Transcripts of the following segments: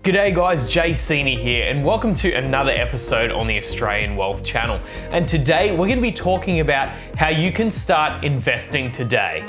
G'day guys, Seeney here, and welcome to another episode on the Australian Wealth Channel. And today we're going to be talking about how you can start investing today.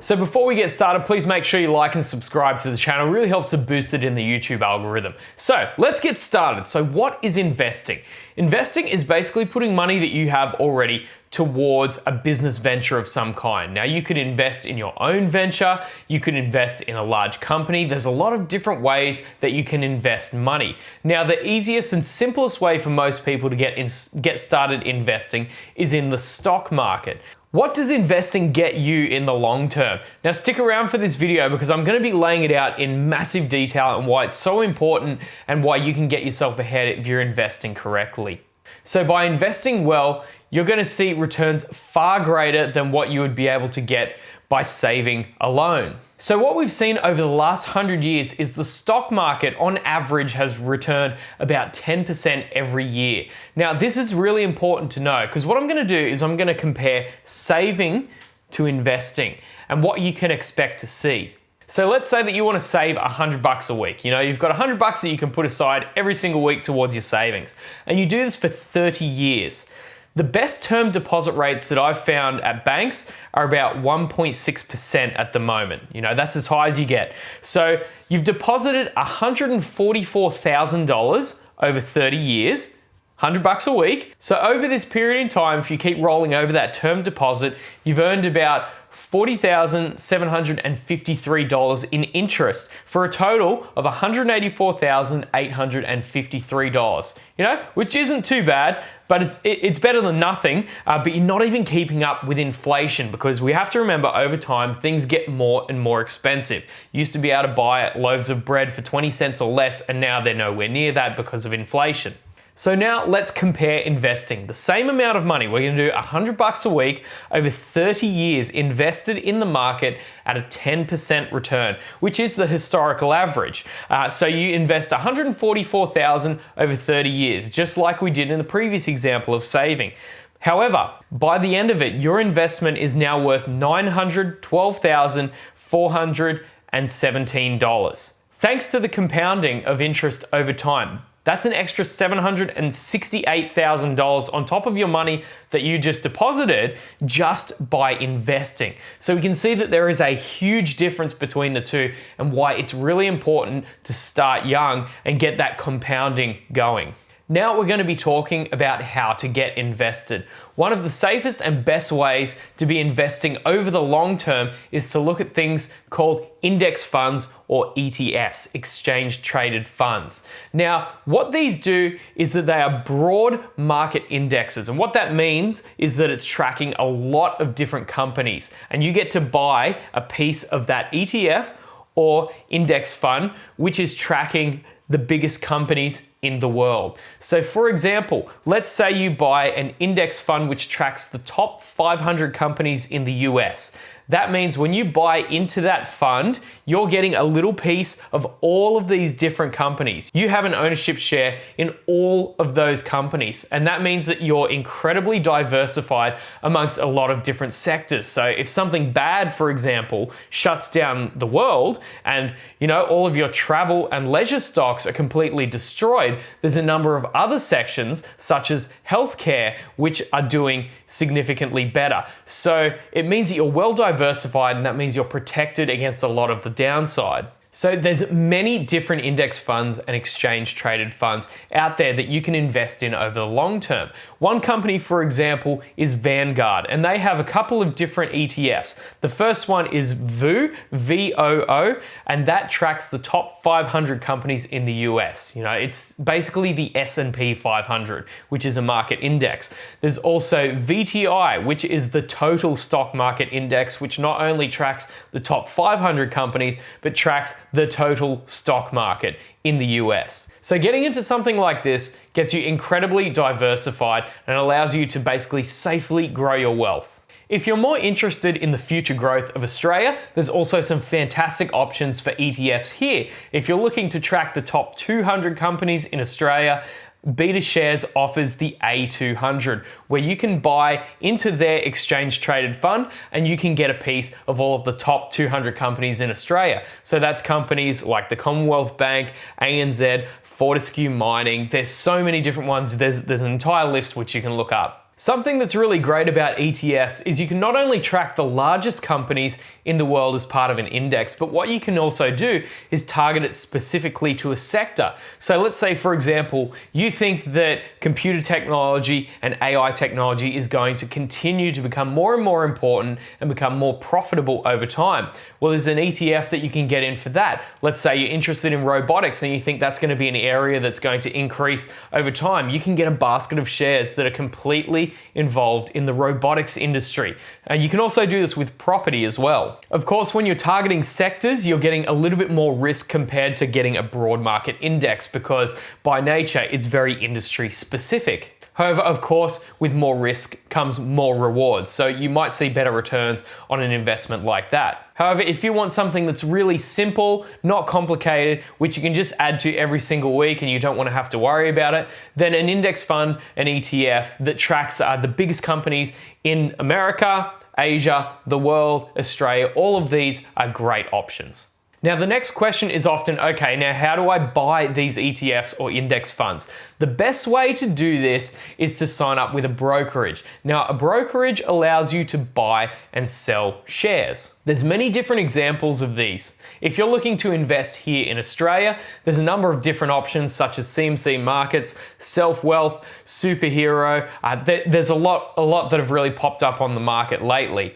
So before we get started, please make sure you like and subscribe to the channel. It really helps to boost it in the YouTube algorithm. So let's get started. So what is investing? Investing is basically putting money that you have already towards a business venture of some kind. Now you could invest in your own venture, you could invest in a large company. There's a lot of different ways that you can invest money. Now the easiest and simplest way for most people to get started investing is in the stock market. What does investing get you in the long term? Now stick around for this video because I'm going to be laying it out in massive detail and why it's so important and why you can get yourself ahead if you're investing correctly. So by investing well, you're going to see returns far greater than what you would be able to get by saving alone. So what we've seen over the last 100 years is the stock market on average has returned about 10% every year. Now this is really important to know because what I'm going to do is I'm going to compare saving to investing and what you can expect to see. So let's say that you want to save $100 a week. You know, you've got $100 that you can put aside every single week towards your savings. And you do this for 30 years. The best term deposit rates that I've found at banks are about 1.6% at the moment. You know, that's as high as you get. So you've deposited $144,000 over 30 years, $100 a week. So over this period in time, if you keep rolling over that term deposit, you've earned about $40,753 in interest for a total of $184,853. You know, which isn't too bad, but it's better than nothing. But you're not even keeping up with inflation because we have to remember over time things get more and more expensive. You used to be able to buy loaves of bread for 20 cents or less, and now they're nowhere near that because of inflation. So now let's compare investing. The same amount of money, we're going to do $100 a week over 30 years invested in the market at a 10% return, which is the historical average. So you invest $144,000 over 30 years, just like we did in the previous example of saving. However, by the end of it, your investment is now worth $912,417. Thanks to the compounding of interest over time. That's an extra $768,000 on top of your money that you just deposited just by investing. So we can see that there is a huge difference between the two and why it's really important to start young and get that compounding going. Now we're going to be talking about how to get invested. One of the safest and best ways to be investing over the long term is to look at things called index funds or ETFs, exchange traded funds. Now, what these do is that they are broad market indexes. And what that means is that it's tracking a lot of different companies and you get to buy a piece of that ETF or index fund, which is tracking the biggest companies in the world. So for example, let's say you buy an index fund which tracks the top 500 companies in the US. That means when you buy into that fund, you're getting a little piece of all of these different companies. You have an ownership share in all of those companies. And that means that you're incredibly diversified amongst a lot of different sectors. So if something bad, for example, shuts down the world and all of your travel and leisure stocks are completely destroyed, there's a number of other sections such as healthcare which are doing significantly better. So it means that you're well diversified and that means you're protected against a lot of the downside. So there's many different index funds and exchange traded funds out there that you can invest in over the long term. One company, for example, is Vanguard, and they have a couple of different ETFs. The first one is VOO, V-O-O, and that tracks the top 500 companies in the US. It's basically the S&P 500, which is a market index. There's also VTI, which is the total stock market index, which not only tracks the top 500 companies, but tracks the total stock market in the US. So getting into something like this gets you incredibly diversified and allows you to basically safely grow your wealth. If you're more interested in the future growth of Australia, there's also some fantastic options for ETFs here. If you're looking to track the top 200 companies in Australia, BetaShares offers the A200, where you can buy into their exchange traded fund and you can get a piece of all of the top 200 companies in Australia. So that's companies like the Commonwealth Bank, ANZ, Fortescue Mining. There's so many different ones. There's an entire list which you can look up. Something that's really great about ETFs is you can not only track the largest companies in the world as part of an index, but what you can also do is target it specifically to a sector. So let's say, for example, you think that computer technology and AI technology is going to continue to become more and more important and become more profitable over time. Well, there's an ETF that you can get in for that. Let's say you're interested in robotics and you think that's going to be an area that's going to increase over time. You can get a basket of shares that are completely involved in the robotics industry. And you can also do this with property as well. Of course, when you're targeting sectors, you're getting a little bit more risk compared to getting a broad market index because by nature, it's very industry specific. However, of course, with more risk comes more rewards. So you might see better returns on an investment like that. However, if you want something that's really simple, not complicated, which you can just add to every single week and you don't want to have to worry about it, then an index fund, an ETF that tracks the biggest companies in America, Asia, the world, Australia, all of these are great options. Now, the next question is often, okay, now how do I buy these ETFs or index funds? The best way to do this is to sign up with a brokerage. Now, a brokerage allows you to buy and sell shares. There's many different examples of these. If you're looking to invest here in Australia, there's a number of different options such as CMC Markets, Self-Wealth, Superhero. There's a lot that have really popped up on the market lately.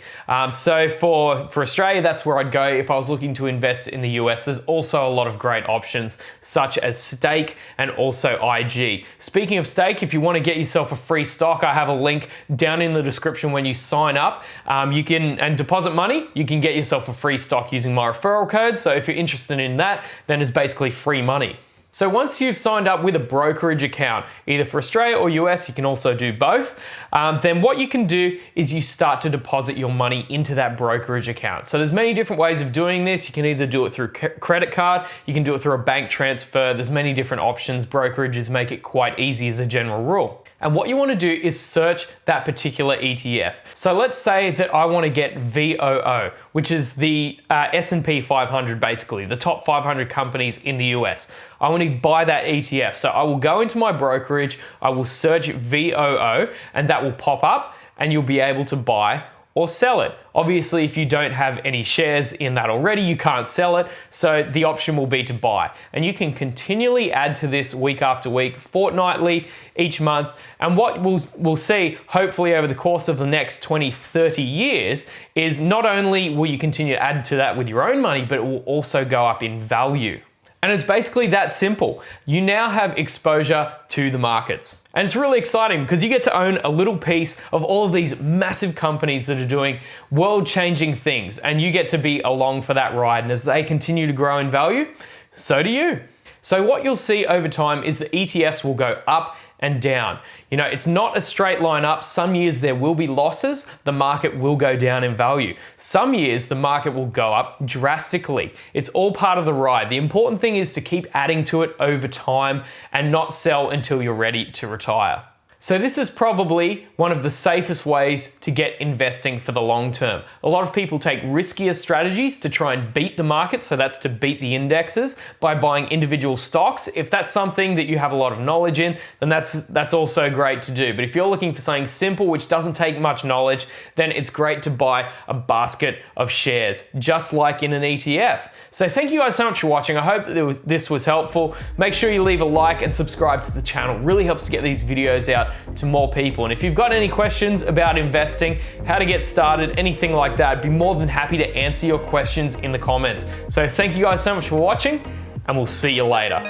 So for Australia, that's where I'd go if I was looking to invest in the US. There's also a lot of great options such as Stake and also IG. Speaking of Stake, if you want to get yourself a free stock, I have a link down in the description when you sign up. You can deposit money, you can get yourself a free stock using my referral code. So if you're interested in that, then it's basically free money. So once you've signed up with a brokerage account, either for Australia or US, you can also do both, then what you can do is you start to deposit your money into that brokerage account. So there's many different ways of doing this. You can either do it through credit card, you can do it through a bank transfer. There's many different options. Brokerages make it quite easy as a general rule. And what you want to do is search that particular ETF. So let's say that I want to get VOO, which is the S&P 500, basically, the top 500 companies in the US. I want to buy that ETF. So I will go into my brokerage, I will search VOO, and that will pop up, and you'll be able to buy or sell it. Obviously, if you don't have any shares in that already, you can't sell it. So the option will be to buy. And you can continually add to this week after week, fortnightly, each month. And what we'll see, hopefully over the course of the next 20, 30 years, is not only will you continue to add to that with your own money, but it will also go up in value. And it's basically that simple. You now have exposure to the markets. And it's really exciting because you get to own a little piece of all of these massive companies that are doing world-changing things, and you get to be along for that ride. And as they continue to grow in value, so do you. So what you'll see over time is the ETFs will go up and down. You know, it's not a straight line up. Some years there will be losses. The market will go down in value. Some years the market will go up drastically. It's all part of the ride. The important thing is to keep adding to it over time and not sell until you're ready to retire. So this is probably one of the safest ways to get investing for the long term. A lot of people take riskier strategies to try and beat the market, so that's to beat the indexes by buying individual stocks. If that's something that you have a lot of knowledge in, then that's also great to do. But if you're looking for something simple, which doesn't take much knowledge, then it's great to buy a basket of shares, just like in an ETF. So thank you guys so much for watching. I hope that this was helpful. Make sure you leave a like and subscribe to the channel. It really helps to get these videos out to more people. And if you've got any questions about investing, how to get started, anything like that, I'd be more than happy to answer your questions in the comments. So thank you guys so much for watching, and we'll see you later.